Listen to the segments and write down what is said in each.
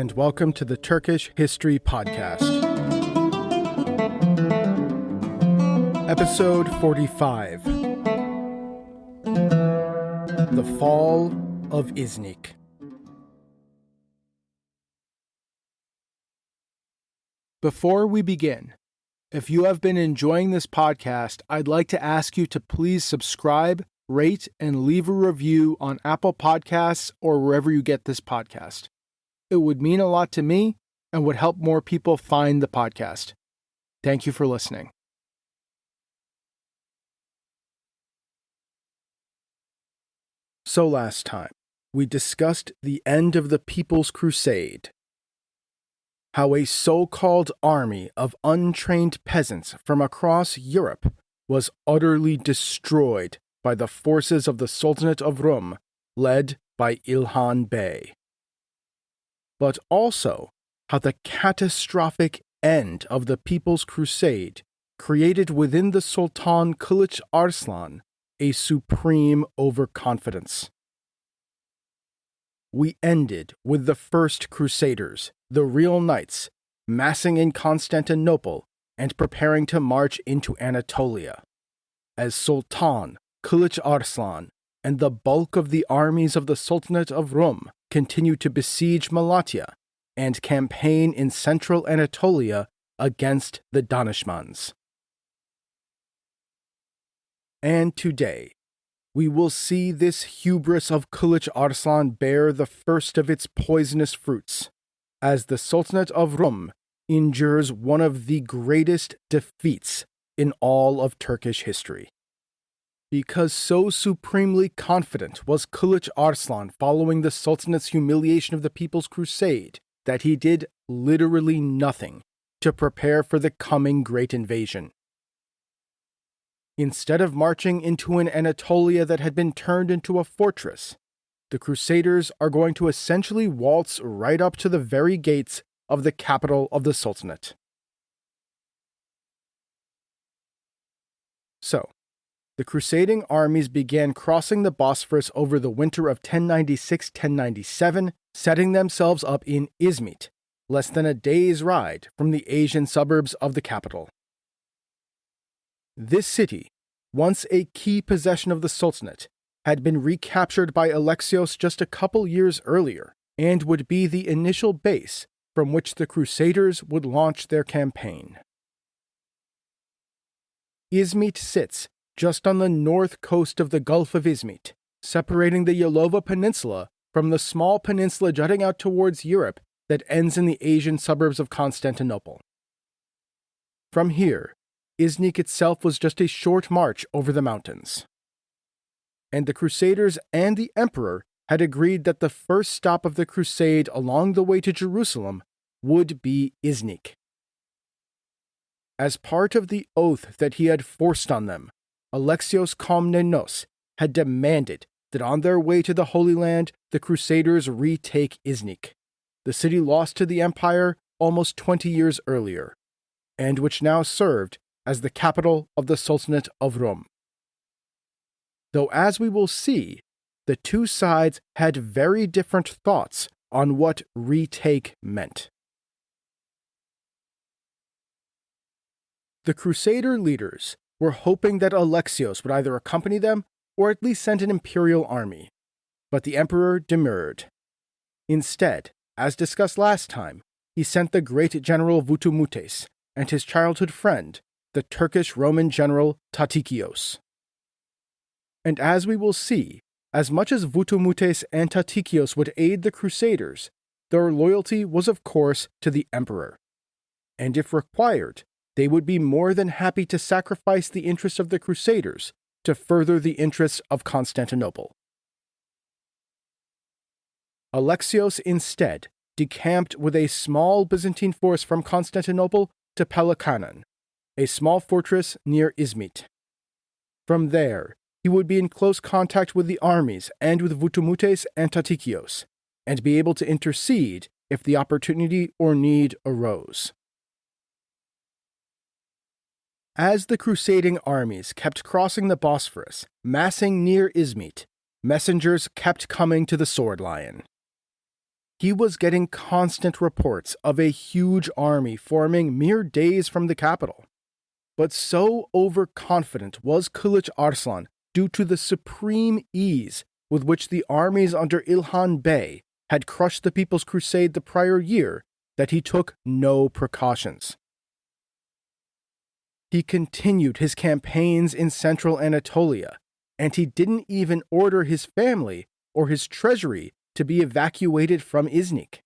and welcome to the Turkish History Podcast. Episode 45. The Fall of İznik. Before we begin, if you have been enjoying this podcast, I'd like to ask you to please subscribe, rate, and leave a review on Apple Podcasts or wherever you get this podcast. It would mean a lot to me and would help more people find the podcast. Thank you for listening. So last time, we discussed the end of the People's Crusade. How a so-called army of untrained peasants from across Europe was utterly destroyed by the forces of the Sultanate of Rum, led by İlhan Bey. But also how the catastrophic end of the People's Crusade created within the Sultan Kılıç Arslan a supreme overconfidence. We ended with the first Crusaders, the real knights, massing in Constantinople and preparing to march into Anatolia, as Sultan Kılıç Arslan and the bulk of the armies of the Sultanate of Rum continued to besiege Malatya and campaign in central Anatolia against the Danishmends. And today, we will see this hubris of Kılıç Arslan bear the first of its poisonous fruits, as the Sultanate of Rum endures one of the greatest defeats in all of Turkish history. Because so supremely confident was Kılıç Arslan following the Sultanate's humiliation of the People's Crusade that he did literally nothing to prepare for the coming great invasion. Instead of marching into an Anatolia that had been turned into a fortress, the Crusaders are going to essentially waltz right up to the very gates of the capital of the Sultanate. So, the crusading armies began crossing the Bosphorus over the winter of 1096-1097, setting themselves up in İzmit, less than a day's ride from the Asian suburbs of the capital. This city, once a key possession of the Sultanate, had been recaptured by Alexios just a couple years earlier, and would be the initial base from which the Crusaders would launch their campaign. İzmit sits just on the north coast of the Gulf of İzmit, separating the Yalova Peninsula from the small peninsula jutting out towards Europe that ends in the Asian suburbs of Constantinople. From here, İznik itself was just a short march over the mountains. And the Crusaders and the Emperor had agreed that the first stop of the crusade along the way to Jerusalem would be İznik. As part of the oath that he had forced on them, Alexios Komnenos had demanded that on their way to the Holy Land, the Crusaders retake İznik, the city lost to the empire almost 20 years earlier, and which now served as the capital of the Sultanate of Rum. Though as we will see, the two sides had very different thoughts on what retake meant. The Crusader leaders were hoping that Alexios would either accompany them or at least send an imperial army, but the emperor demurred. Instead, as discussed last time, he sent the great general Vutumutes and his childhood friend, the Turkish Roman general Tatikios. And as we will see, as much as Vutumutes and Tatikios would aid the Crusaders, their loyalty was of course to the emperor. And if required, they would be more than happy to sacrifice the interests of the Crusaders to further the interests of Constantinople. Alexios instead decamped with a small Byzantine force from Constantinople to Pelikanon, a small fortress near İzmit. From there, he would be in close contact with the armies and with Vutumutes and Tatikios, and be able to intercede if the opportunity or need arose. As the crusading armies kept crossing the Bosphorus, massing near İzmit, messengers kept coming to the Sword Lion. he was getting constant reports of a huge army forming mere days from the capital. But so overconfident was Kılıç Arslan due to the supreme ease with which the armies under İlhan Bey had crushed the People's Crusade the prior year that he took no precautions. He continued his campaigns in central Anatolia, and he didn't even order his family or his treasury to be evacuated from İznik.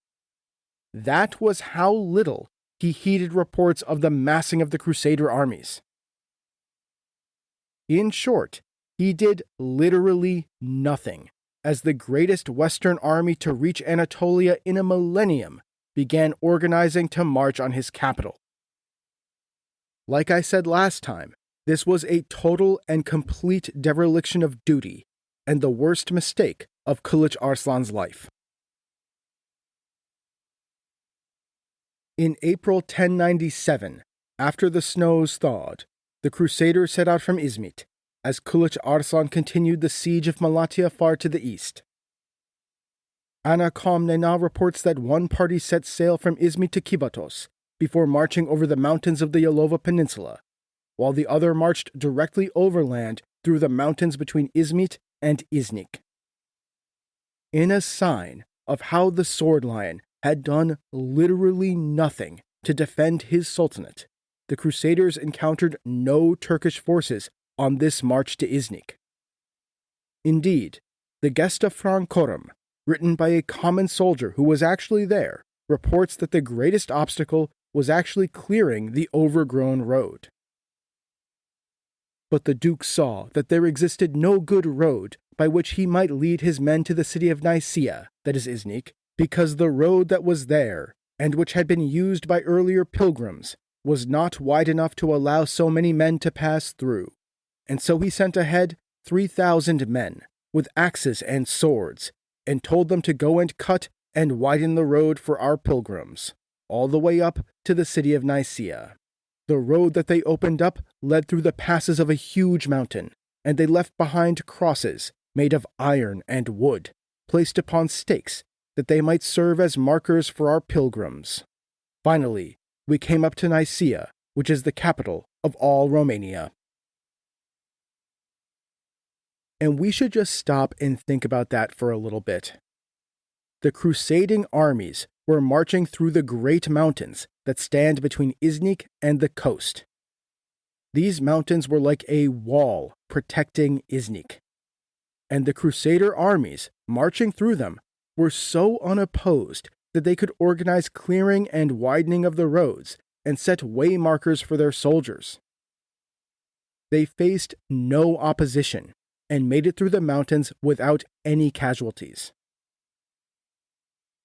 That was how little he heeded reports of the massing of the Crusader armies. In short, he did literally nothing as the greatest Western army to reach Anatolia in a millennium began organizing to march on his capital. Like I said last time, this was a total and complete dereliction of duty and the worst mistake of Kılıç Arslan's life. In April 1097, after the snows thawed, the Crusaders set out from İzmit, as Kılıç Arslan continued the siege of Malatya far to the east. Ana Komnena reports that one party set sail from İzmit to Kivatos before marching over the mountains of the Yalova Peninsula, while the other marched directly overland through the mountains between İzmit and İznik. In a sign of how the Sword Lion had done literally nothing to defend his sultanate, the Crusaders encountered no Turkish forces on this march to İznik. Indeed, the Gesta Francorum, written by a common soldier who was actually there, reports that the greatest obstacle was actually clearing the overgrown road. But the Duke saw that there existed no good road by which he might lead his men to the city of Nicaea, that is İznik, because the road that was there, and which had been used by earlier pilgrims, was not wide enough to allow so many men to pass through, and so he sent ahead 3,000 men, with axes and swords, and told them to go and cut and widen the road for our pilgrims, all the way up to the city of Nicaea. The road that they opened up led through the passes of a huge mountain, and they left behind crosses made of iron and wood, placed upon stakes, that they might serve as markers for our pilgrims. Finally, we came up to Nicaea, which is the capital of all Romania. And we should just stop and think about that for a little bit. The crusading armies were marching through the great mountains that stand between İznik and the coast. These mountains were like a wall protecting İznik. And the Crusader armies, marching through them, were so unopposed that they could organize clearing and widening of the roads and set way markers for their soldiers. They faced no opposition and made it through the mountains without any casualties.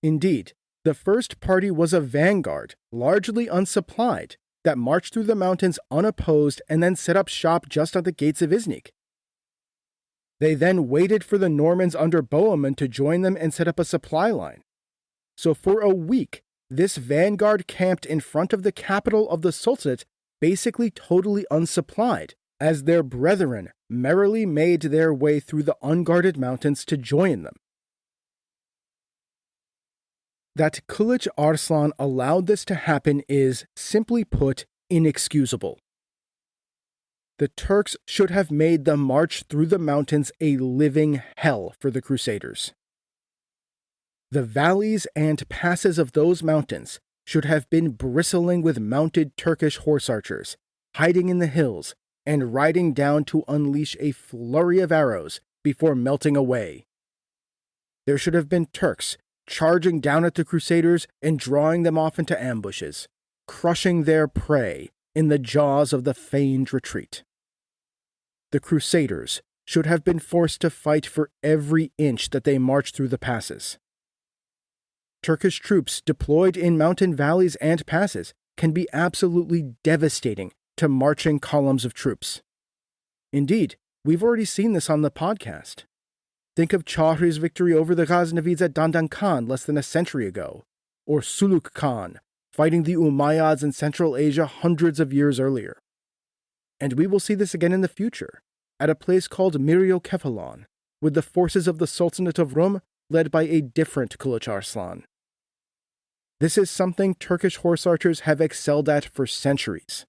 Indeed, the first party was a vanguard, largely unsupplied, that marched through the mountains unopposed and then set up shop just at the gates of İznik. They then waited for the Normans under Bohemund to join them and set up a supply line. So for a week, this vanguard camped in front of the capital of the Sultanate, basically totally unsupplied, as their brethren merrily made their way through the unguarded mountains to join them. That Kılıç Arslan allowed this to happen is, simply put, inexcusable. The Turks should have made the march through the mountains a living hell for the Crusaders. The valleys and passes of those mountains should have been bristling with mounted Turkish horse archers, hiding in the hills and riding down to unleash a flurry of arrows before melting away. There should have been Turks charging down at the Crusaders and drawing them off into ambushes, crushing their prey in the jaws of the feigned retreat. The Crusaders should have been forced to fight for every inch that they marched through the passes. Turkish troops deployed in mountain valleys and passes can be absolutely devastating to marching columns of troops. Indeed, we've already seen this on the podcast. Think of Chahri's victory over the Ghaznavids at Dandan Khan less than a century ago, or Suluk Khan fighting the Umayyads in Central Asia hundreds of years earlier. And we will see this again in the future, at a place called Miryokephalon, with the forces of the Sultanate of Rum led by a different Kılıç Arslan, This is something Turkish horse archers have excelled at for centuries.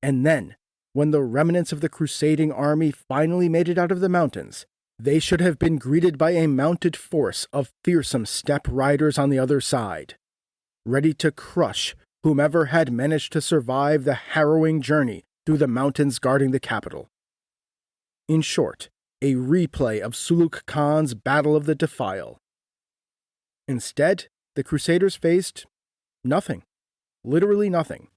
And then, when the remnants of the crusading army finally made it out of the mountains, they should have been greeted by a mounted force of fearsome steppe riders on the other side, ready to crush whomever had managed to survive the harrowing journey through the mountains guarding the capital. In short, a replay of Suluk Khan's Battle of the Defile. Instead, the Crusaders faced nothing. Literally nothing.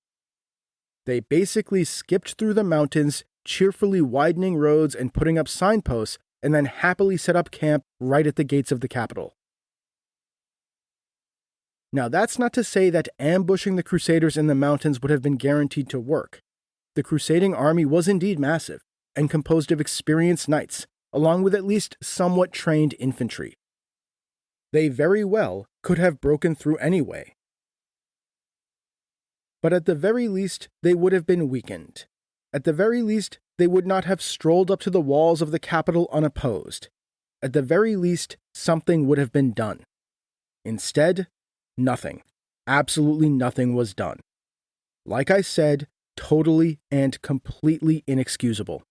They basically skipped through the mountains, cheerfully widening roads and putting up signposts, and then happily set up camp right at the gates of the capital. Now, that's not to say that ambushing the Crusaders in the mountains would have been guaranteed to work. The crusading army was indeed massive, and composed of experienced knights, along with at least somewhat trained infantry. They very well could have broken through anyway. But at the very least, they would have been weakened. At the very least, they would not have strolled up to the walls of the capital unopposed. At the very least, something would have been done. Instead, nothing. Absolutely nothing was done. Like I said, totally and completely inexcusable.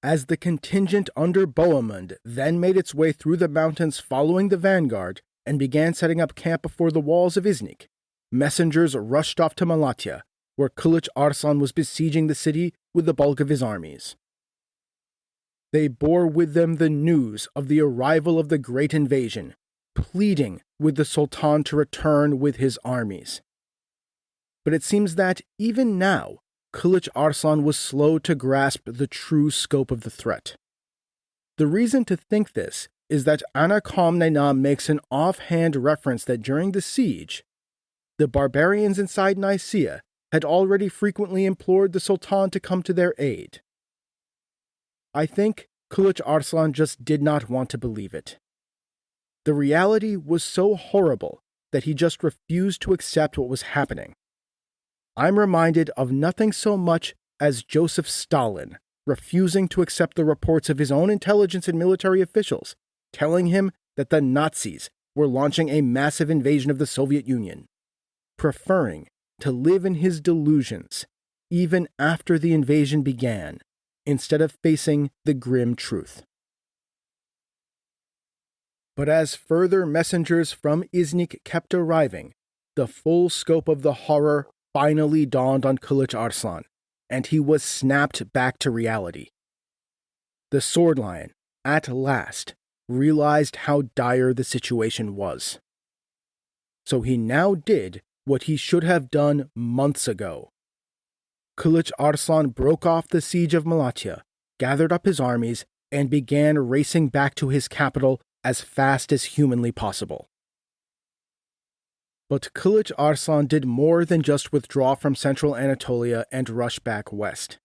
As the contingent under Bohemund then made its way through the mountains following the vanguard and began setting up camp before the walls of İznik, messengers rushed off to Malatya, where Kılıç Arslan was besieging the city with the bulk of his armies. They bore with them the news of the arrival of the great invasion, pleading with the Sultan to return with his armies. But it seems that, even now, Kılıç Arslan was slow to grasp the true scope of the threat. The reason to think this is that Ana Komnena makes an offhand reference that during the siege, the barbarians inside Nicaea had already frequently implored the Sultan to come to their aid. I think Kılıç Arslan just did not want to believe it. The reality was so horrible that he just refused to accept what was happening. I'm reminded of nothing so much as Joseph Stalin refusing to accept the reports of his own intelligence and military officials, telling him that the Nazis were launching a massive invasion of the Soviet Union, preferring to live in his delusions even after the invasion began, instead of facing the grim truth. But as further messengers from İznik kept arriving, the full scope of the horror finally dawned on Kılıç Arslan, and he was snapped back to reality. The Sword Lion, at last, realized how dire the situation was. So he now did what he should have done months ago. Kılıç Arslan broke off the siege of Malatya, gathered up his armies, and began racing back to his capital as fast as humanly possible. But Kılıç Arslan did more than just withdraw from central Anatolia and rush back west.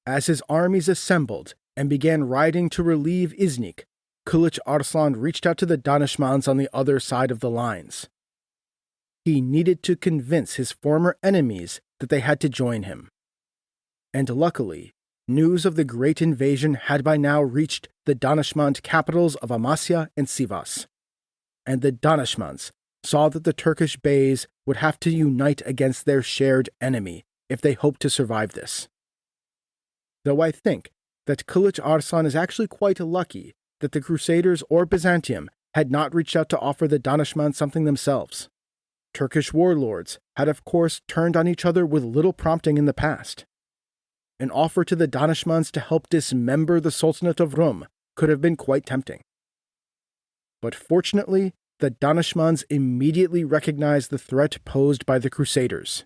As his armies assembled and began riding to relieve İznik, Kılıç Arslan reached out to the Danishmends on the other side of the lines. He needed to convince his former enemies that they had to join him. And luckily, news of the great invasion had by now reached the Danishmend capitals of Amasya and Sivas. And the Danishmends saw that the Turkish beys would have to unite against their shared enemy if they hoped to survive this. Though I think that Kılıç Arslan is actually quite lucky that the Crusaders or Byzantium had not reached out to offer the Danishmends something themselves. Turkish warlords had of course turned on each other with little prompting in the past. An offer to the Danishmends to help dismember the Sultanate of Rum could have been quite tempting. But fortunately, the Danishmends immediately recognized the threat posed by the Crusaders.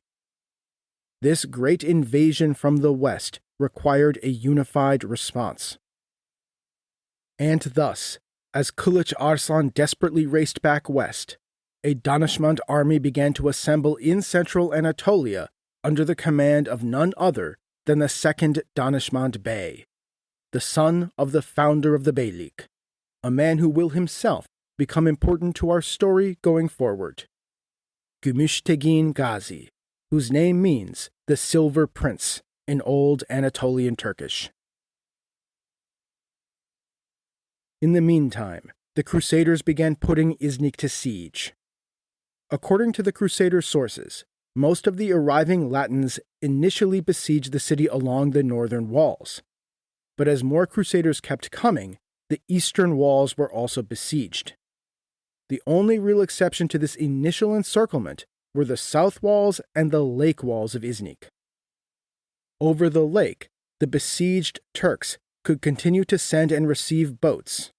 This great invasion from the west required a unified response. And thus, as Kılıç Arslan desperately raced back west, a Danishmend army began to assemble in central Anatolia under the command of none other than the second Danishmend Bey, the son of the founder of the Beylik, a man who will himself become important to our story going forward. Gümüştegin Gazi, whose name means the Silver Prince in Old Anatolian Turkish. In the meantime, the Crusaders began putting Iznik to siege. According to the Crusader sources, most of the arriving Latins initially besieged the city along the northern walls. But as more Crusaders kept coming, the eastern walls were also besieged. The only real exception to this initial encirclement were the south walls and the lake walls of Iznik. Over the lake, the besieged Turks could continue to send and receive boats.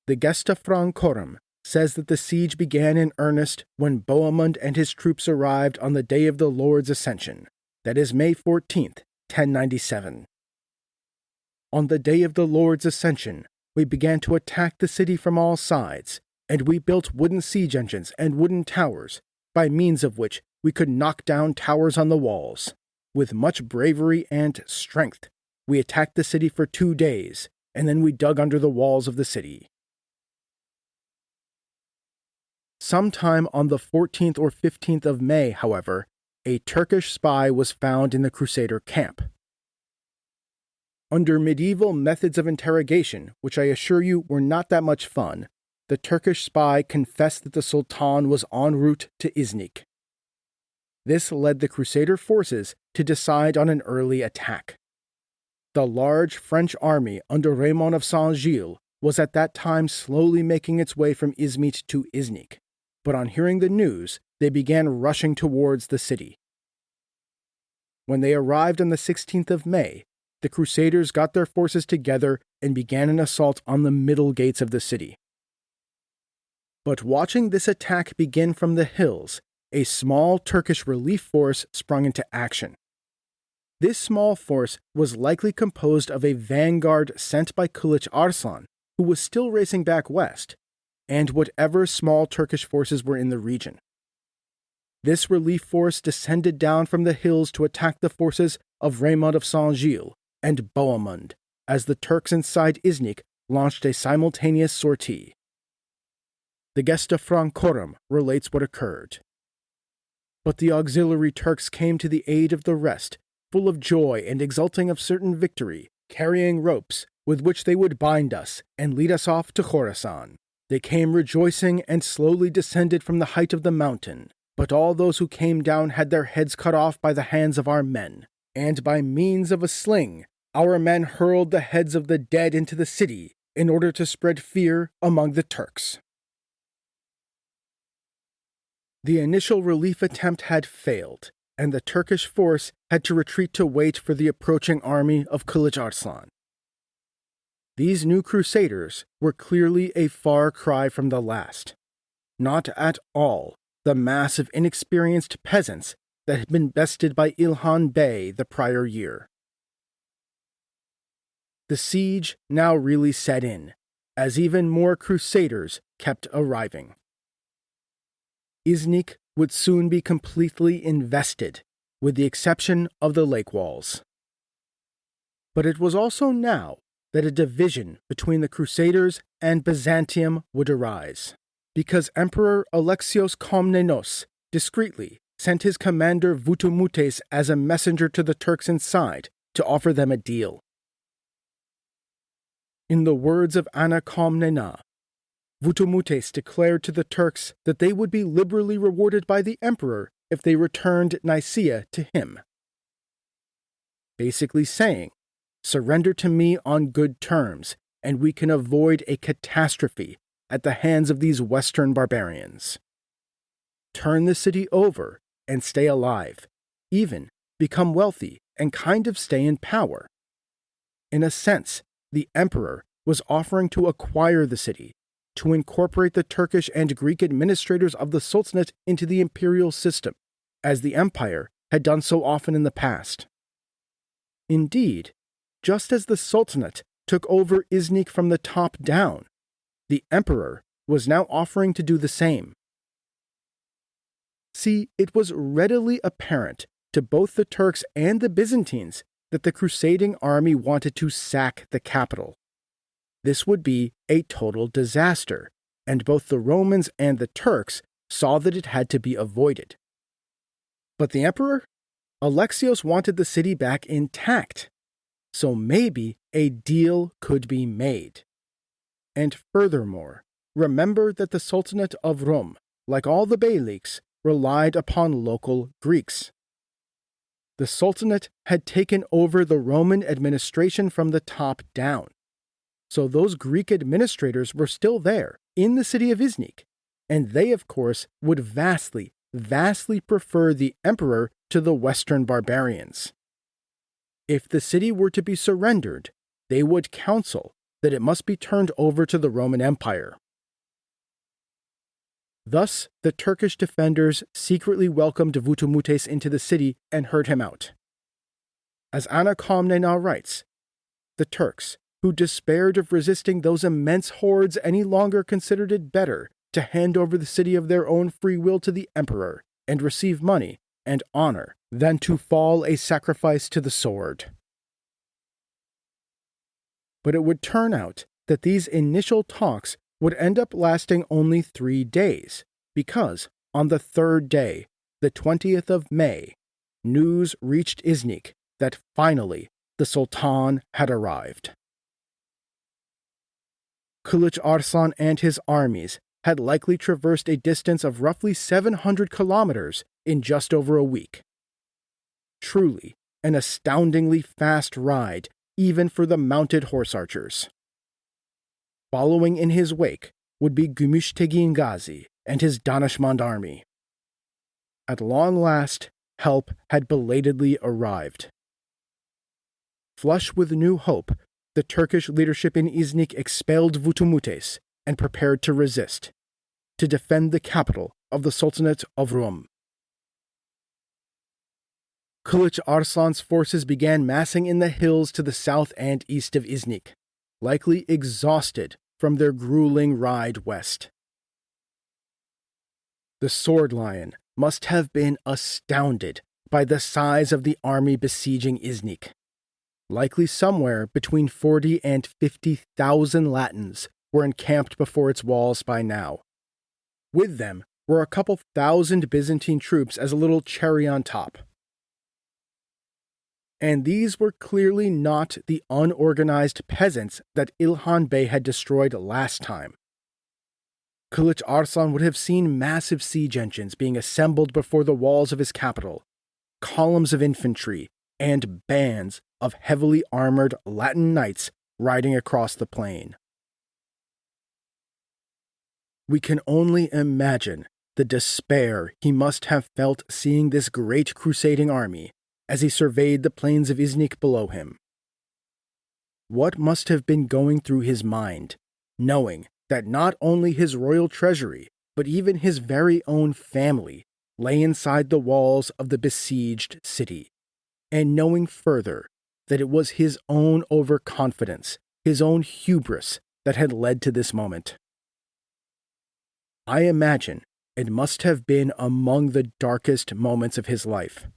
The Gesta Francorum says that the siege began in earnest when Bohemund and his troops arrived on the day of the Lord's Ascension, that is May 14th, 1097. On the day of the Lord's Ascension, we began to attack the city from all sides, and we built wooden siege engines and wooden towers, by means of which we could knock down towers on the walls. With much bravery and strength, we attacked the city for 2 days, and then we dug under the walls of the city. Sometime on the 14th or 15th of May, however, a Turkish spy was found in the Crusader camp. Under medieval methods of interrogation, which I assure you were not that much fun, the Turkish spy confessed that the Sultan was en route to Iznik. This led the Crusader forces to decide on an early attack. The large French army under Raymond of Saint-Gilles was at that time slowly making its way from Izmit to Iznik, but on hearing the news, they began rushing towards the city. When they arrived on the 16th of May, the Crusaders got their forces together and began an assault on the middle gates of the city. But watching this attack begin from the hills, a small Turkish relief force sprung into action. This small force was likely composed of a vanguard sent by Kılıç Arslan, who was still racing back west, and whatever small Turkish forces were in the region. This relief force descended down from the hills to attack the forces of Raymond of Saint-Gilles and Bohemund, as the Turks inside Iznik launched a simultaneous sortie. The Gesta Francorum relates what occurred. But the auxiliary Turks came to the aid of the rest, full of joy and exulting of certain victory, carrying ropes with which they would bind us and lead us off to Khorasan. They came rejoicing and slowly descended from the height of the mountain, but all those who came down had their heads cut off by the hands of our men, and by means of a sling, our men hurled the heads of the dead into the city in order to spread fear among the Turks. The initial relief attempt had failed, and the Turkish force had to retreat to wait for the approaching army of Kılıç Arslan. These new Crusaders were clearly a far cry from the last. Not at all the mass of inexperienced peasants that had been bested by İlhan Bey the prior year. The siege now really set in, as even more Crusaders kept arriving. Iznik would soon be completely invested, with the exception of the lake walls. But it was also now that a division between the Crusaders and Byzantium would arise, because Emperor Alexios Komnenos discreetly sent his commander Vutumutes as a messenger to the Turks inside to offer them a deal. In the words of Anna Komnena, Vutumutes declared to the Turks that they would be liberally rewarded by the emperor if they returned Nicaea to him. Basically saying, surrender to me on good terms, and we can avoid a catastrophe at the hands of these Western barbarians. Turn the city over and stay alive, even become wealthy and kind of stay in power. In a sense, the emperor was offering to acquire the city, to incorporate the Turkish and Greek administrators of the Sultanate into the imperial system, as the empire had done so often in the past. Indeed, just as the Sultanate took over Iznik from the top down, the emperor was now offering to do the same. See, it was readily apparent to both the Turks and the Byzantines that the crusading army wanted to sack the capital. This would be a total disaster, and both the Romans and the Turks saw that it had to be avoided. But the emperor? Alexios wanted the city back intact, so maybe a deal could be made. And furthermore, remember that the Sultanate of Rum, like all the beyliks, relied upon local Greeks. The Sultanate had taken over the Roman administration from the top down. So those Greek administrators were still there, in the city of Iznik, and they, of course, would vastly prefer the emperor to the Western barbarians. If the city were to be surrendered, they would counsel that it must be turned over to the Roman Empire. Thus, the Turkish defenders secretly welcomed Vutumutes into the city and heard him out. As Ana Komnena writes, the Turks, who despaired of resisting those immense hordes, any longer considered it better to hand over the city of their own free will to the emperor and receive money and honor than to fall a sacrifice to the sword. But it would turn out that these initial talks would end up lasting only 3 days, because on the 3rd day, the 20th of May, news reached Iznik that finally the Sultan had arrived. Kılıç Arslan and his armies had likely traversed a distance of roughly 700 kilometers in just over a week. Truly an astoundingly fast ride, even for the mounted horse archers. Following in his wake would be Gümüştegin Gazi and his Danishmend army. At long last, help had belatedly arrived. Flush with new hope, the Turkish leadership in Iznik expelled Vutumutes and prepared to resist, to defend the capital of the Sultanate of Rum. Kılıç Arslan's forces began massing in the hills to the south and east of Iznik, likely exhausted from their grueling ride west. The Sword Lion must have been astounded by the size of the army besieging Iznik. Likely somewhere between 40 and 50,000 Latins were encamped before its walls by now. With them were a couple thousand Byzantine troops as a little cherry on top. And these were clearly not the unorganized peasants that İlhan Bey had destroyed last time. Kılıç Arslan would have seen massive siege engines being assembled before the walls of his capital, columns of infantry, and bands of heavily armored Latin knights riding across the plain. We can only imagine the despair he must have felt seeing this great crusading army as he surveyed the plains of Iznik below him. What must have been going through his mind, knowing that not only his royal treasury, but even his very own family lay inside the walls of the besieged city, and knowing further that it was his own overconfidence, his own hubris that had led to this moment. I imagine it must have been among the darkest moments of his life.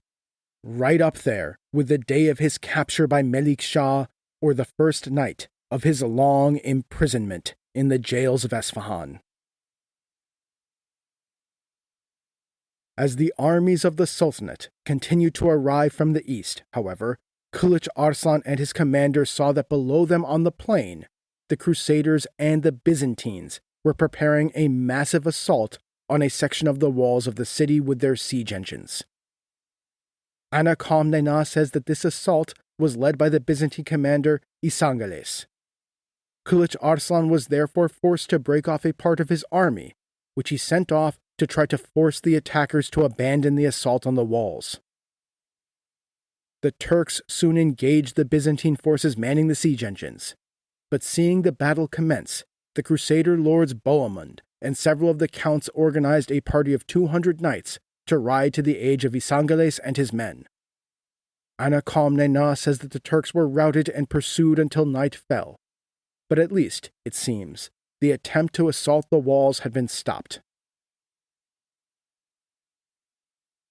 Right up there with the day of his capture by Melik Shah or the first night of his long imprisonment in the jails of Esfahan. As the armies of the Sultanate continued to arrive from the east, however, Kılıç Arslan and his commanders saw that below them on the plain, the Crusaders and the Byzantines were preparing a massive assault on a section of the walls of the city with their siege engines. Ana Komnena says that this assault was led by the Byzantine commander Isangales. Kılıç Arslan was therefore forced to break off a part of his army, which he sent off to try to force the attackers to abandon the assault on the walls. The Turks soon engaged the Byzantine forces manning the siege engines, but seeing the battle commence, the Crusader lords Bohemund and several of the counts organized a party of 200 knights to ride to the aid of Isangales and his men. Ana Komnena says that the Turks were routed and pursued until night fell, but at least, it seems, the attempt to assault the walls had been stopped.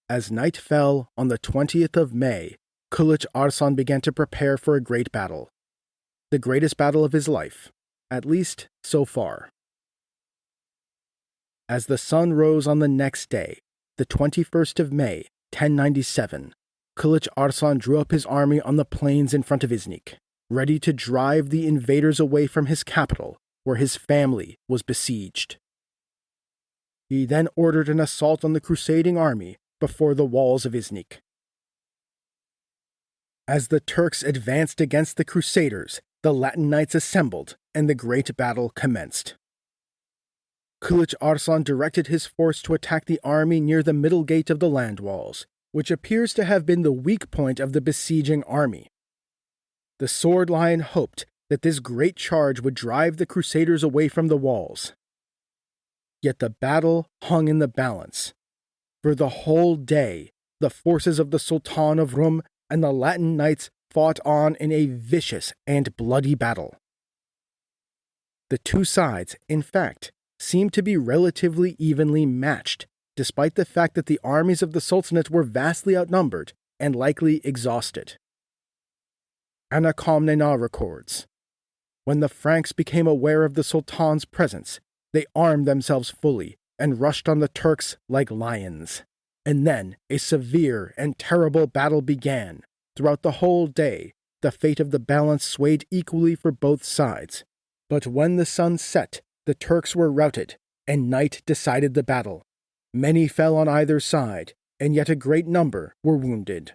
As night fell on the 20th of May, Kılıç Arslan began to prepare for a great battle. The greatest battle of his life, at least so far. As the sun rose on the next day, the 21st of May, 1097, Kılıç Arslan drew up his army on the plains in front of Iznik. ready to drive the invaders away from his capital, where his family was besieged. He then ordered an assault on the crusading army before the walls of Iznik. As the Turks advanced against the Crusaders, the Latin knights assembled, and the great battle commenced. Kılıç Arslan directed his force to attack the army near the middle gate of the land walls, which appears to have been the weak point of the besieging army. The Sword Lion hoped that this great charge would drive the Crusaders away from the walls. Yet the battle hung in the balance. For the whole day, the forces of the Sultan of Rum and the Latin knights fought on in a vicious and bloody battle. The two sides, in fact, seemed to be relatively evenly matched, despite the fact that the armies of the Sultanate were vastly outnumbered and likely exhausted. Anatolia records, "When the Franks became aware of the Sultan's presence, they armed themselves fully and rushed on the Turks like lions. And then a severe and terrible battle began. Throughout the whole day, the fate of the balance swayed equally for both sides. But when the sun set, the Turks were routed, and night decided the battle. Many fell on either side, and yet a great number were wounded."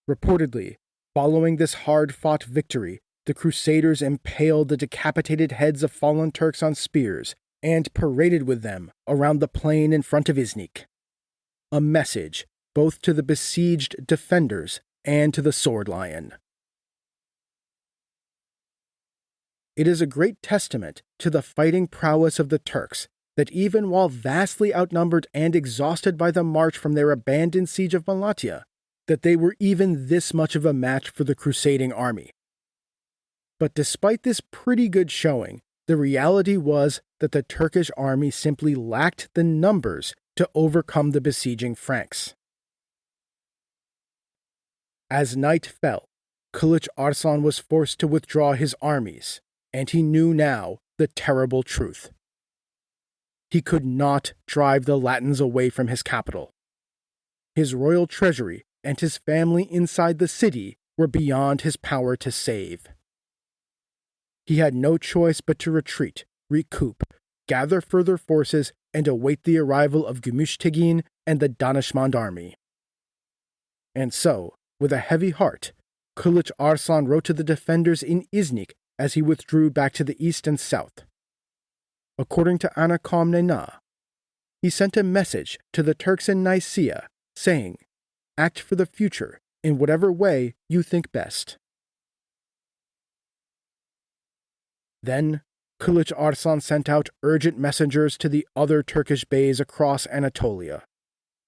Reportedly, following this hard-fought victory, the Crusaders impaled the decapitated heads of fallen Turks on spears and paraded with them around the plain in front of Iznik. A message both to the besieged defenders and to the Sword Lion. It is a great testament to the fighting prowess of the Turks that even while vastly outnumbered and exhausted by the march from their abandoned siege of Malatya, that they were even this much of a match for the crusading army. But despite this pretty good showing, the reality was that the Turkish army simply lacked the numbers to overcome the besieging Franks. As night fell, Kılıç Arslan was forced to withdraw his armies, and he knew now the terrible truth. He could not drive the Latins away from his capital. His royal treasury and his family inside the city were beyond his power to save. He had no choice but to retreat, recoup, gather further forces, and await the arrival of Gümüştegin and the Danishmend army. And so, with a heavy heart, Kılıç Arslan wrote to the defenders in Iznik as he withdrew back to the east and south. According to Anatolia, he sent a message to the Turks in Nicaea, saying, "Act for the future in whatever way you think best." Then, Kılıç Arslan sent out urgent messengers to the other Turkish beys across Anatolia,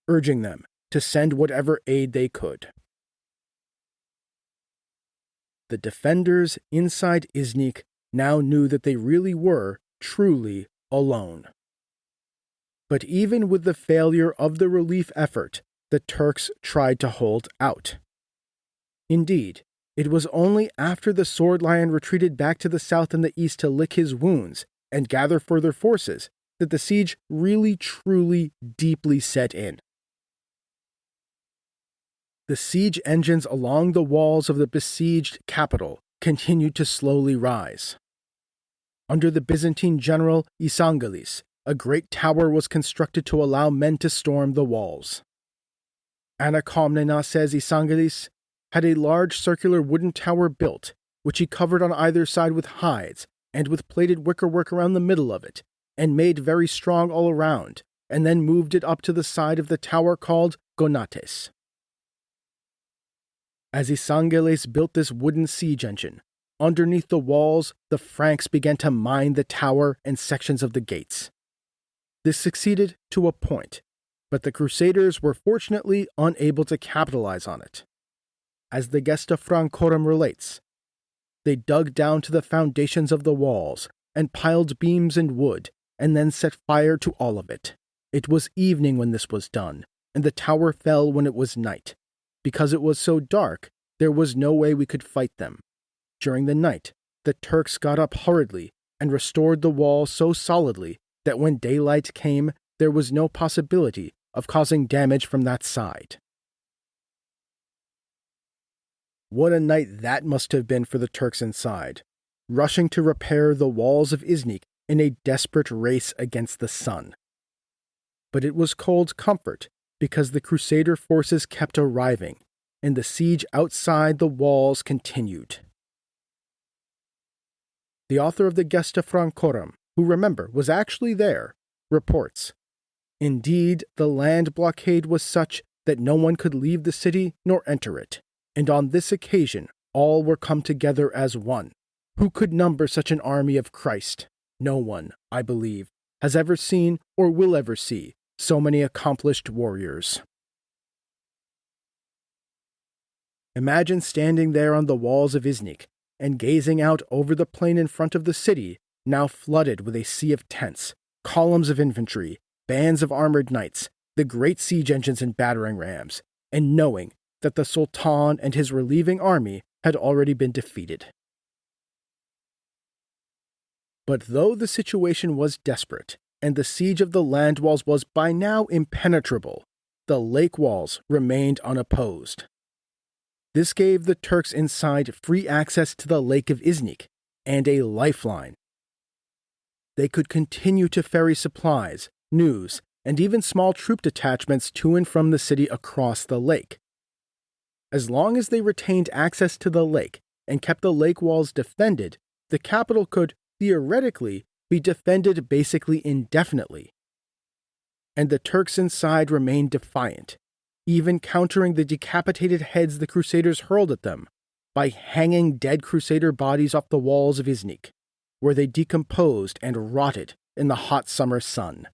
urging them to send whatever aid they could. The defenders inside Iznik now knew that they really were, truly, alone. But even with the failure of the relief effort, the Turks tried to hold out. Indeed, it was only after the Sword Lion retreated back to the south and the east to lick his wounds and gather further forces that the siege really, truly, deeply set in. The siege engines along the walls of the besieged capital continued to slowly rise. Under the Byzantine general Isangalis, a great tower was constructed to allow men to storm the walls. Anatolia says Isangalis had a large circular wooden tower built, which he covered on either side with hides and with plated wickerwork around the middle of it, and made very strong all around, and then moved it up to the side of the tower called Gonates. As Isangalis built this wooden siege engine, underneath the walls the Franks began to mine the tower and sections of the gates. This succeeded to a point, but the Crusaders were fortunately unable to capitalize on it. As the Gesta Francorum relates, they dug down to the foundations of the walls and piled beams and wood, and then set fire to all of it. It was evening when this was done, and the tower fell when it was night. Because it was so dark, there was no way we could fight them. During the night, the Turks got up hurriedly and restored the wall so solidly that when daylight came, there was no possibility of causing damage from that side. What a night that must have been for the Turks inside, rushing to repair the walls of Iznik in a desperate race against the sun. But it was cold comfort, because the Crusader forces kept arriving, and the siege outside the walls continued. The author of the Gesta Francorum, who remember was actually there, reports, "Indeed, the land blockade was such that no one could leave the city nor enter it, and on this occasion all were come together as one. Who could number such an army of Christ? No one, I believe, has ever seen or will ever see so many accomplished warriors." Imagine standing there on the walls of Iznik and gazing out over the plain in front of the city, now flooded with a sea of tents, columns of infantry, bands of armored knights, the great siege engines and battering rams, and knowing that the Sultan and his relieving army had already been defeated. But though the situation was desperate, and the siege of the land walls was by now impenetrable, the lake walls remained unopposed. This gave the Turks inside free access to the Lake of Iznik and a lifeline. They could continue to ferry supplies, news, and even small troop detachments to and from the city across the lake. As long as they retained access to the lake and kept the lake walls defended, the capital could, theoretically, be defended basically indefinitely. And the Turks inside remained defiant, even countering the decapitated heads the Crusaders hurled at them by hanging dead Crusader bodies off the walls of Iznik, where they decomposed and rotted in the hot summer sun.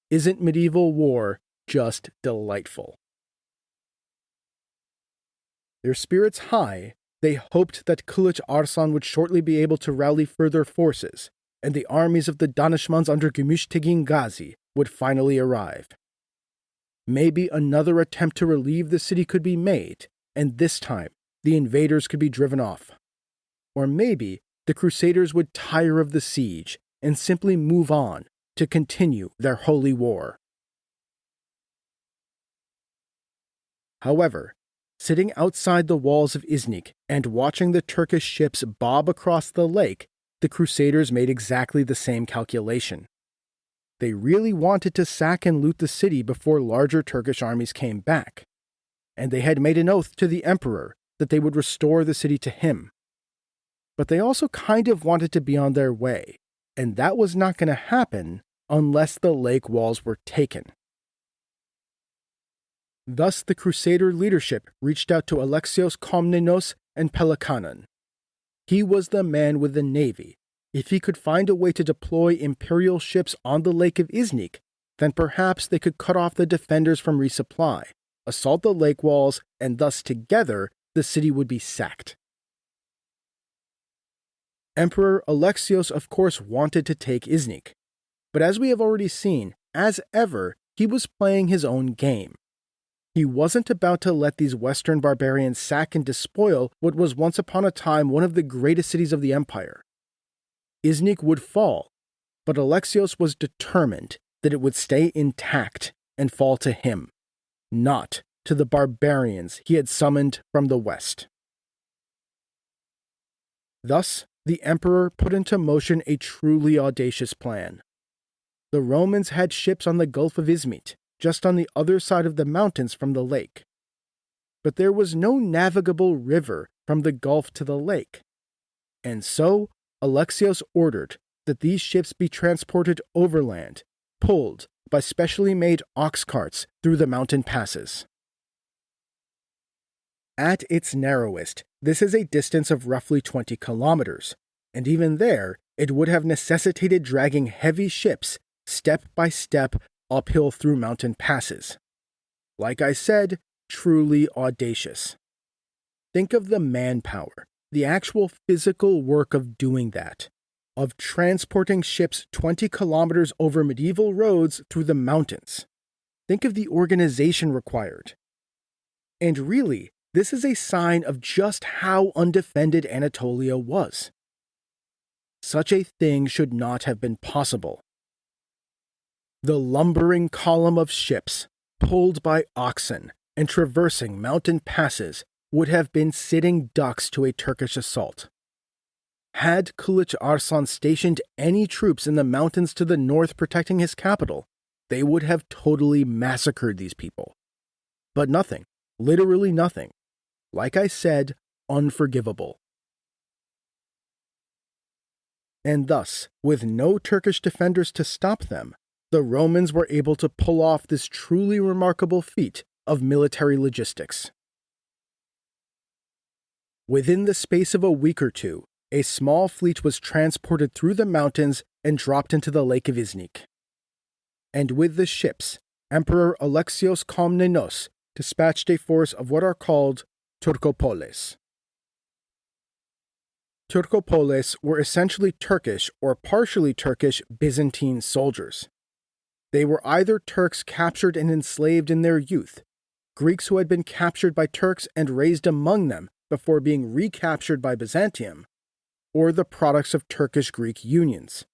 Isn't medieval war just delightful? Their spirits high, they hoped that Kılıç Arslan would shortly be able to rally further forces, and the armies of the Danishmends under Gümüştegin Gazi would finally arrive. Maybe another attempt to relieve the city could be made, and this time the invaders could be driven off. Or maybe the Crusaders would tire of the siege and simply move on to continue their holy war. However, sitting outside the walls of Iznik and watching the Turkish ships bob across the lake, the Crusaders made exactly the same calculation. They really wanted to sack and loot the city before larger Turkish armies came back, and they had made an oath to the emperor that they would restore the city to him. But they also kind of wanted to be on their way, and that was not going to happen unless the lake walls were taken. Thus the Crusader leadership reached out to Alexios Komnenos and Pelikanon. He was the man with the navy. If he could find a way to deploy imperial ships on the Lake of Iznik, then perhaps they could cut off the defenders from resupply, assault the lake walls, and thus together the city would be sacked. Emperor Alexios of course wanted to take Iznik, but as we have already seen, as ever, he was playing his own game. He wasn't about to let these Western barbarians sack and despoil what was once upon a time one of the greatest cities of the empire. Iznik would fall, but Alexios was determined that it would stay intact and fall to him, not to the barbarians he had summoned from the west. Thus, the emperor put into motion a truly audacious plan. The Romans had ships on the Gulf of Izmit, just on the other side of the mountains from the lake. But there was no navigable river from the Gulf to the lake, and so Alexios ordered that these ships be transported overland, pulled by specially made ox carts through the mountain passes. At its narrowest, this is a distance of roughly 20 kilometers, and even there, it would have necessitated dragging heavy ships step by step uphill through mountain passes. Like I said, truly audacious. Think of the manpower, the actual physical work of doing that, of transporting ships 20 kilometers over medieval roads through the mountains. Think of the organization required. And really, this is a sign of just how undefended Anatolia was. Such a thing should not have been possible. The lumbering column of ships, pulled by oxen and traversing mountain passes, would have been sitting ducks to a Turkish assault. Had Kılıç Arslan stationed any troops in the mountains to the north protecting his capital, they would have totally massacred these people. But nothing, literally nothing. Like I said, unforgivable. And thus, with no Turkish defenders to stop them, the Romans were able to pull off this truly remarkable feat of military logistics. Within the space of a week or two, a small fleet was transported through the mountains and dropped into the Lake of Iznik. And with the ships, Emperor Alexios Komnenos dispatched a force of what are called Turkopoles. Turkopoles were essentially Turkish or partially Turkish Byzantine soldiers. They were either Turks captured and enslaved in their youth, Greeks who had been captured by Turks and raised among them before being recaptured by Byzantium, or the products of Turkish-Greek unions.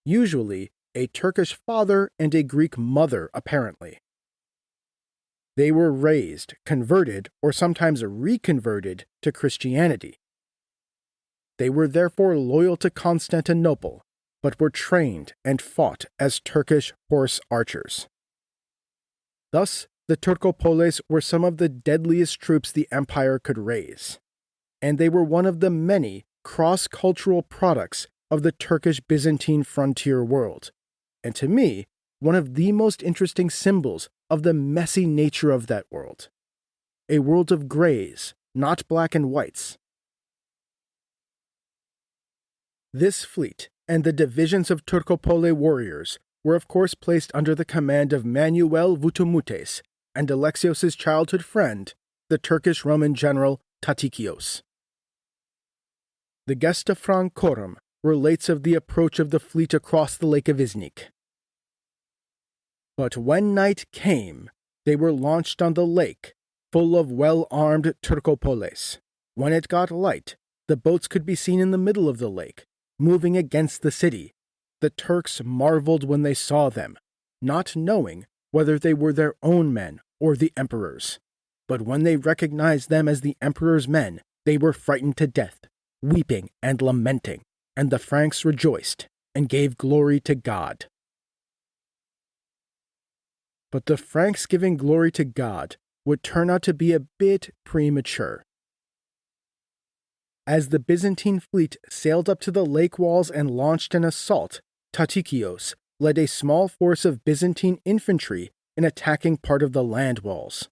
Usually, a Turkish father and a Greek mother, apparently. They were raised, converted, or sometimes reconverted to Christianity. They were therefore loyal to Constantinople, but were trained and fought as Turkish horse archers. Thus, the Turkopoles were some of the deadliest troops the empire could raise, and they were one of the many cross-cultural products of the Turkish-Byzantine frontier world, and to me, one of the most interesting symbols of the messy nature of that world. A world of grays, not black and whites. This fleet and the divisions of Turkopole warriors were of course placed under the command of Manuel Vutumutes and Alexios' childhood friend, the Turkish-Roman general Tatikios. The Gesta Francorum relates of the approach of the fleet across the Lake of Iznik. But when night came, they were launched on the lake, full of well-armed Turkopoles. When it got light, the boats could be seen in the middle of the lake, moving against the city. The Turks marveled when they saw them, not knowing whether they were their own men or the emperor's. But when they recognized them as the emperor's men, they were frightened to death, weeping and lamenting, and the Franks rejoiced and gave glory to God. But the Franks giving glory to God would turn out to be a bit premature. As the Byzantine fleet sailed up to the lake walls and launched an assault, Tatikios led a small force of Byzantine infantry in attacking part of the land walls.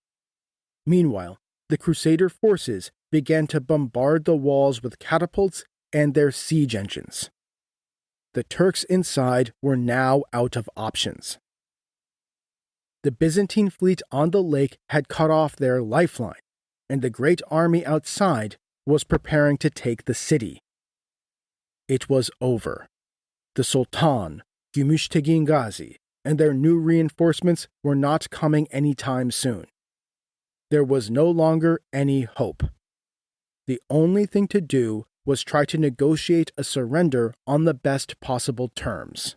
Meanwhile, the Crusader forces began to bombard the walls with catapults and their siege engines. The Turks inside were now out of options. The Byzantine fleet on the lake had cut off their lifeline, and the great army outside was preparing to take the city. It was over. The Sultan, Gümüştegin Gazi, and their new reinforcements were not coming any time soon. There was no longer any hope. The only thing to do was try to negotiate a surrender on the best possible terms.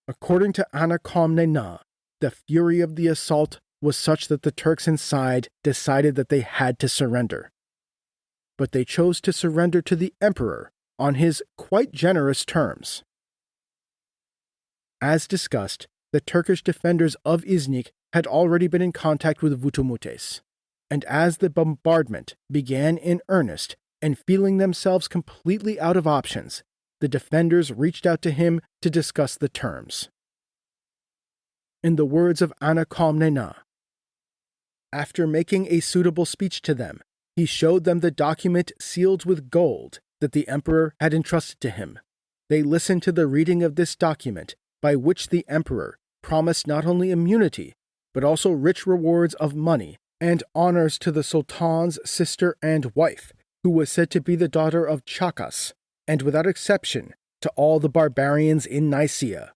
According to Anna Komnene, the fury of the assault was such that the Turks inside decided that they had to surrender. But they chose to surrender to the emperor on his quite generous terms. As discussed, the Turkish defenders of Iznik had already been in contact with Vutumutes, and as the bombardment began in earnest and feeling themselves completely out of options, the defenders reached out to him to discuss the terms. In the words of Anna Komnene, after making a suitable speech to them, he showed them the document sealed with gold that the emperor had entrusted to him. They listened to the reading of this document, by which the emperor promised not only immunity, but also rich rewards of money and honors to the sultan's sister and wife, who was said to be the daughter of Chakas, and without exception to all the barbarians in Nicaea.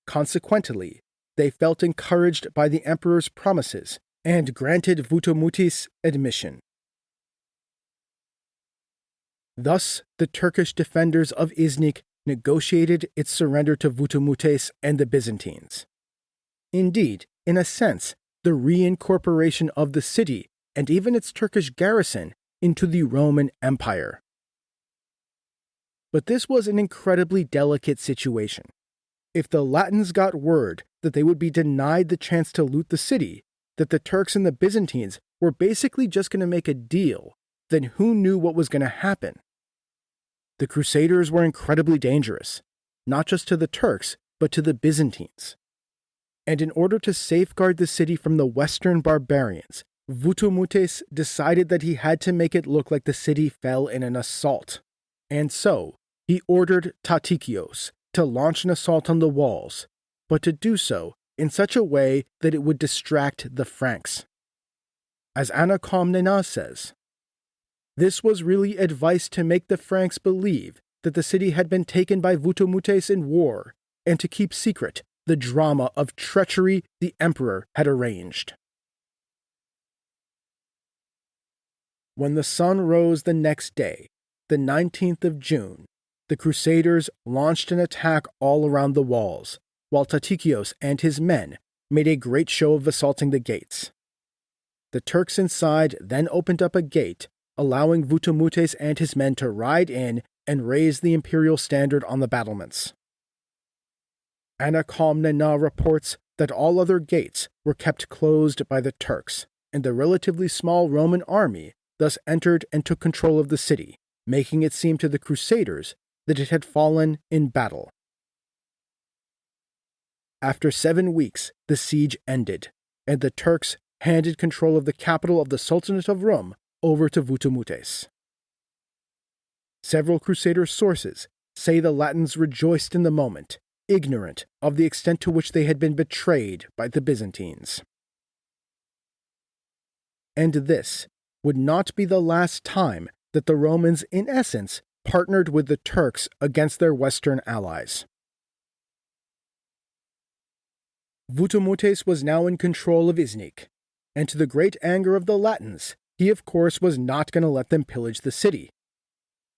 Consequently, they felt encouraged by the emperor's promises and granted Vutumutes admission. Thus, the Turkish defenders of Iznik negotiated its surrender to Vutumutes and the Byzantines. Indeed, in a sense, the reincorporation of the city and even its Turkish garrison into the Roman Empire. But this was an incredibly delicate situation. If the Latins got word that they would be denied the chance to loot the city, that the Turks and the Byzantines were basically just going to make a deal, then who knew what was going to happen? The Crusaders were incredibly dangerous, not just to the Turks, but to the Byzantines. And in order to safeguard the city from the Western barbarians, Vutumutes decided that he had to make it look like the city fell in an assault. And so, he ordered Tatikios to launch an assault on the walls, but to do so in such a way that it would distract the Franks. As Anakomnena says, this was really advice to make the Franks believe that the city had been taken by Vutumutes in war, and to keep secret the drama of treachery the emperor had arranged. When the sun rose the next day, the 19th of June, the Crusaders launched an attack all around the walls, while Tatikios and his men made a great show of assaulting the gates. The Turks inside then opened up a gate, allowing Vutumutes and his men to ride in and raise the imperial standard on the battlements. Anakomnena reports that all other gates were kept closed by the Turks, and the relatively small Roman army thus entered and took control of the city, making it seem to the Crusaders that it had fallen in battle. After 7 weeks, the siege ended, and the Turks handed control of the capital of the Sultanate of Rum over to Vutumutes. Several Crusader sources say the Latins rejoiced in the moment, ignorant of the extent to which they had been betrayed by the Byzantines. And this would not be the last time that the Romans, in essence, partnered with the Turks against their Western allies. Vutumutes was now in control of Iznik, and to the great anger of the Latins, he of course was not going to let them pillage the city.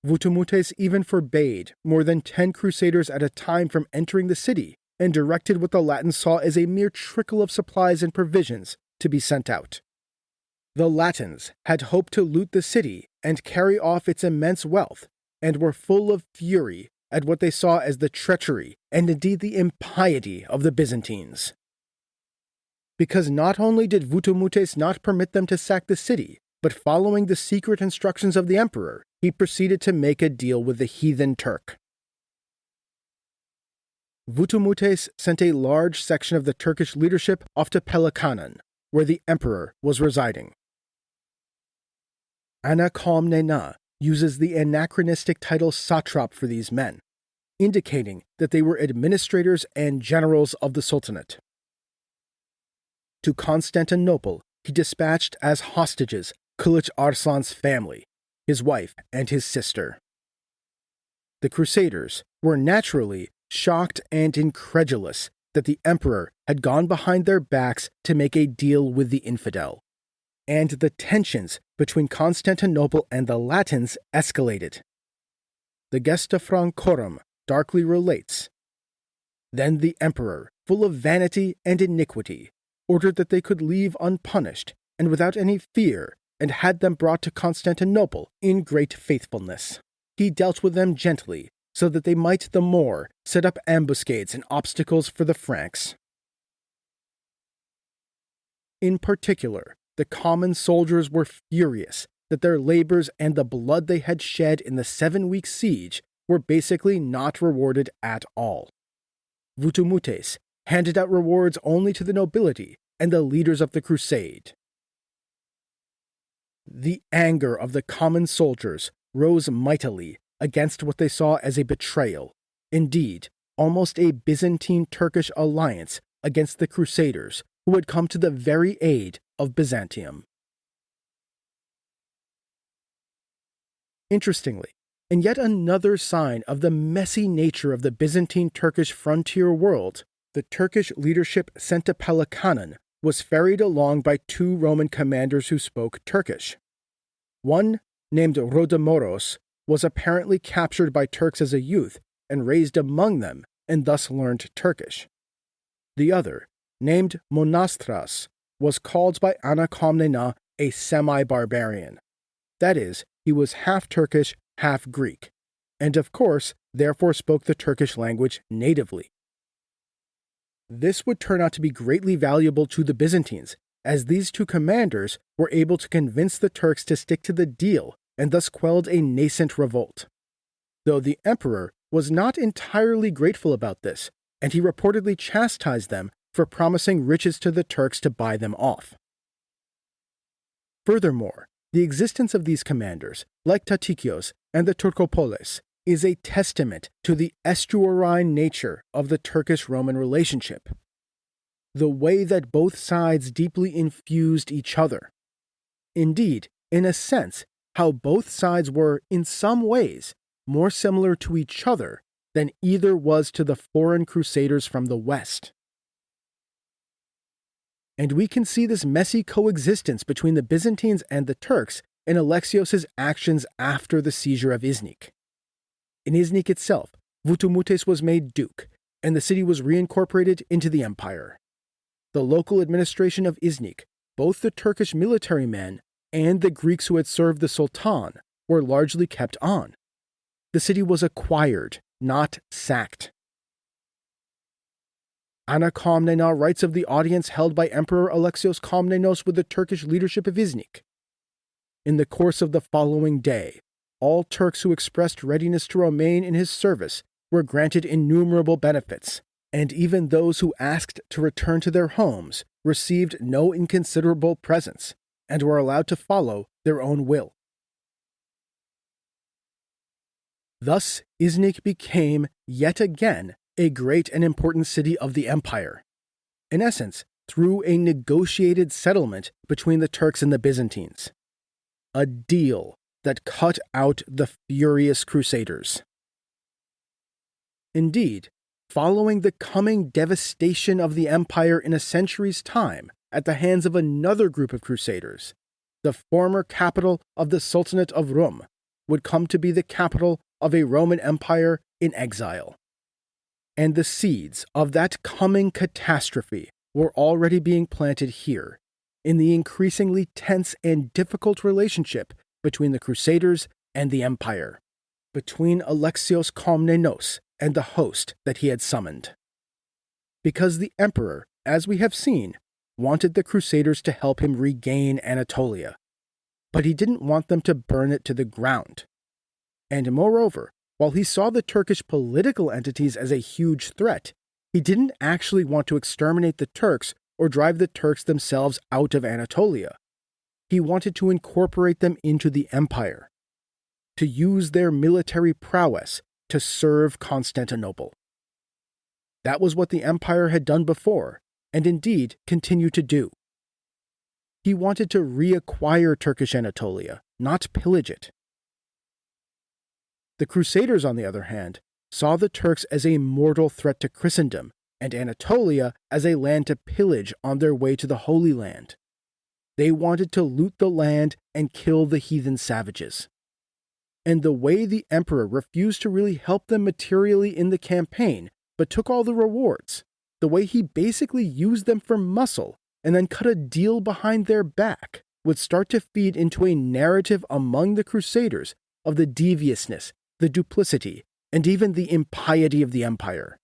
Vutumutes even forbade more than 10 Crusaders at a time from entering the city, and directed what the Latins saw as a mere trickle of supplies and provisions to be sent out. The Latins had hoped to loot the city and carry off its immense wealth, and were full of fury at what they saw as the treachery and indeed the impiety of the Byzantines. Because not only did Vutumutes not permit them to sack the city, but following the secret instructions of the emperor, he proceeded to make a deal with the heathen Turk. Vutumutes sent a large section of the Turkish leadership off to Pelikanon, where the emperor was residing. Anakomnena uses the anachronistic title satrap for these men, indicating that they were administrators and generals of the Sultanate. To Constantinople, he dispatched as hostages Kılıç Arslan's family, his wife, and his sister. The Crusaders were naturally shocked and incredulous that the emperor had gone behind their backs to make a deal with the infidel, and the tensions between Constantinople and the Latins escalated. The Gesta Francorum darkly relates, "Then the emperor, full of vanity and iniquity, ordered that they could leave unpunished and without any fear, and had them brought to Constantinople in great faithfulness. He dealt with them gently, so that they might the more set up ambuscades and obstacles for the Franks." In particular, the common soldiers were furious that their labors and the blood they had shed in the 7-week siege were basically not rewarded at all. Vutumutes handed out rewards only to the nobility and the leaders of the crusade. The anger of the common soldiers rose mightily against what they saw as a betrayal, indeed, almost a Byzantine-Turkish alliance against the Crusaders, who had come to the very aid of Byzantium. Interestingly, in yet another sign of the messy nature of the Byzantine-Turkish frontier world, the Turkish leadership sent to Pelikanon was ferried along by 2 Roman commanders who spoke Turkish. One, named Rhodamoros, was apparently captured by Turks as a youth and raised among them, and thus learned Turkish. The other, named Monastras, was called by Anakomnena a semi-barbarian. That is, he was half Turkish, half Greek, and of course, therefore spoke the Turkish language natively. This would turn out to be greatly valuable to the Byzantines, as these two commanders were able to convince the Turks to stick to the deal and thus quelled a nascent revolt. Though the emperor was not entirely grateful about this, and he reportedly chastised them for promising riches to the Turks to buy them off. Furthermore, the existence of these commanders, like Tatikios and the Turkopoles, is a testament to the estuarine nature of the Turkish-Roman relationship, the way that both sides deeply infused each other. Indeed, in a sense, how both sides were, in some ways, more similar to each other than either was to the foreign crusaders from the West. And we can see this messy coexistence between the Byzantines and the Turks in Alexios' actions after the seizure of Iznik. In Iznik itself, Vutumutes was made duke, and the city was reincorporated into the empire. The local administration of Iznik, both the Turkish military men and the Greeks who had served the Sultan, were largely kept on. The city was acquired, not sacked. Ana Komnena writes of the audience held by Emperor Alexios Komnenos with the Turkish leadership of Iznik. In the course of the following day, all Turks who expressed readiness to remain in his service were granted innumerable benefits, and even those who asked to return to their homes received no inconsiderable presents, and were allowed to follow their own will. Thus, Iznik became, yet again, a great and important city of the empire, in essence, through a negotiated settlement between the Turks and the Byzantines. A deal that cut out the furious Crusaders. Indeed, following the coming devastation of the empire in a century's time at the hands of another group of Crusaders, the former capital of the Sultanate of Rum would come to be the capital of a Roman Empire in exile. And the seeds of that coming catastrophe were already being planted here, in the increasingly tense and difficult relationship between the Crusaders and the Empire, between Alexios Komnenos and the host that he had summoned. Because the emperor, as we have seen, wanted the Crusaders to help him regain Anatolia, but he didn't want them to burn it to the ground. And moreover, while he saw the Turkish political entities as a huge threat, he didn't actually want to exterminate the Turks or drive the Turks themselves out of Anatolia. He wanted to incorporate them into the empire, to use their military prowess to serve Constantinople. That was what the empire had done before, and indeed continued to do. He wanted to reacquire Turkish Anatolia, not pillage it. The Crusaders, on the other hand, saw the Turks as a mortal threat to Christendom, and Anatolia as a land to pillage on their way to the Holy Land. They wanted to loot the land and kill the heathen savages. And the way the emperor refused to really help them materially in the campaign, but took all the rewards, the way he basically used them for muscle and then cut a deal behind their back, would start to feed into a narrative among the Crusaders of the deviousness, the duplicity, and even the impiety of the empire.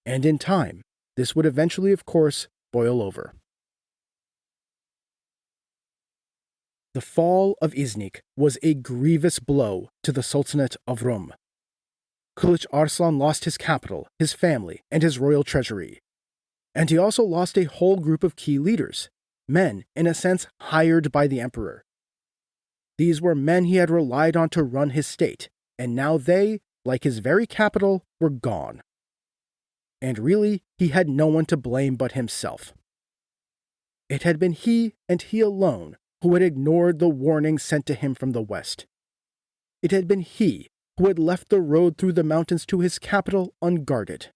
And in time, this would eventually, of course, boil over. The fall of Iznik was a grievous blow to the Sultanate of Rum. Kılıç Arslan lost his capital, his family, and his royal treasury. And he also lost a whole group of key leaders, men, in a sense, hired by the emperor. These were men he had relied on to run his state, and now they, like his very capital, were gone. And really, he had no one to blame but himself. It had been he, and he alone, who had ignored the warning sent to him from the west. It had been he who had left the road through the mountains to his capital unguarded.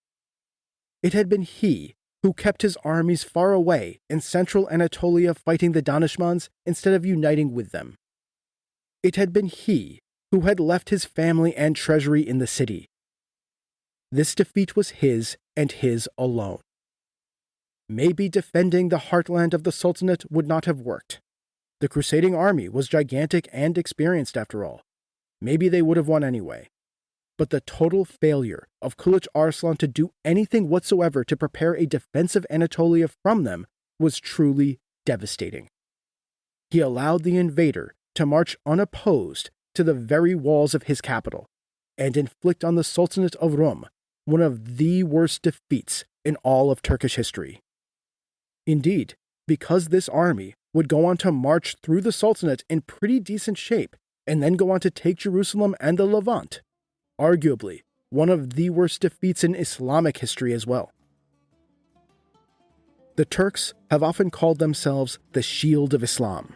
It had been he who kept his armies far away in central Anatolia fighting the Danishmends instead of uniting with them. It had been he who had left his family and treasury in the city. This defeat was his and his alone. Maybe defending the heartland of the Sultanate would not have worked, The crusading army was gigantic and experienced after all. Maybe they would have won anyway. But the total failure of Kılıç Arslan to do anything whatsoever to prepare a defensive Anatolia from them was truly devastating. He allowed the invader to march unopposed to the very walls of his capital and inflict on the Sultanate of Rum one of the worst defeats in all of Turkish history. Indeed, because this army would go on to march through the Sultanate in pretty decent shape and then go on to take Jerusalem and the Levant, arguably one of the worst defeats in Islamic history as well. The Turks have often called themselves the Shield of Islam,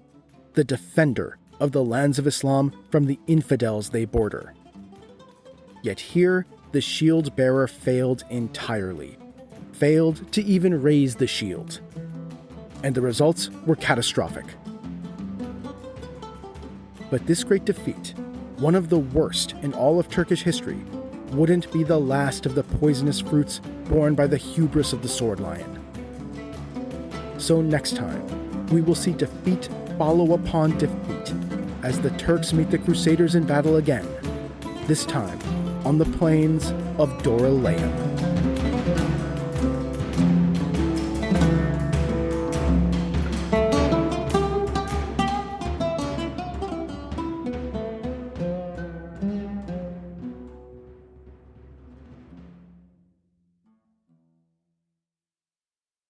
the defender of the lands of Islam from the infidels they border. Yet here, the shield bearer failed entirely, failed to even raise the shield. And the results were catastrophic. But this great defeat, one of the worst in all of Turkish history, wouldn't be the last of the poisonous fruits borne by the hubris of the sword lion. So next time, we will see defeat follow upon defeat as the Turks meet the Crusaders in battle again, this time on the plains of Dorylaeum.